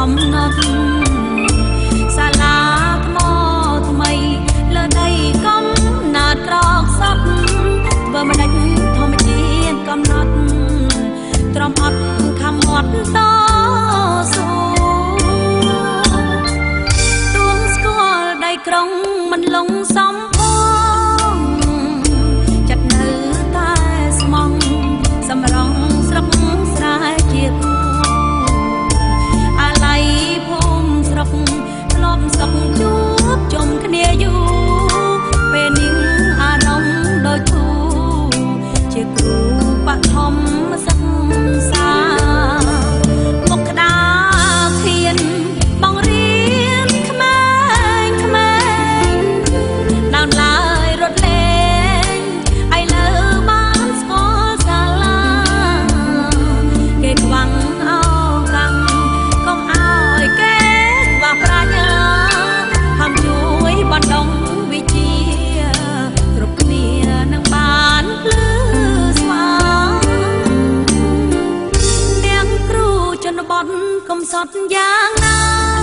កំណត់សាលាថ្មថ្មីលើដីកំណាត់ក្រកសក់បើមិនដាច់ធម្មជាតិកំណត់ទ្រាំអត់ខំមាត់តស៊ូទួងស្គាល់ដៃក្រុងមិនលងសំផងចិត្តនៅតែស្មងសម្រងស្រុកស្រែជាគូអាឡ័យភូមិស្រុកធ្លាប់សុខជួបជុំគ្នាយូរពេលនេះអារម្មណ៍ដូចធូរជាគ្រូបឋមសិក្សាមុខក្តារធៀនបងរៀនក្មេងក្មេងដើមឡើយរត់លេងឥឡូវបានស្គាល់សាលាគេខ្វាំងអោកាំងកុំអោយគេខ្វះប្រាជ្ញាហំជួយបណ្ដុំវិជ្ជាគ្រប់គ្នានឹងបានភ្លឺស្វាងទាំងគ្រូជនបទកំសត់យ៉ាងណា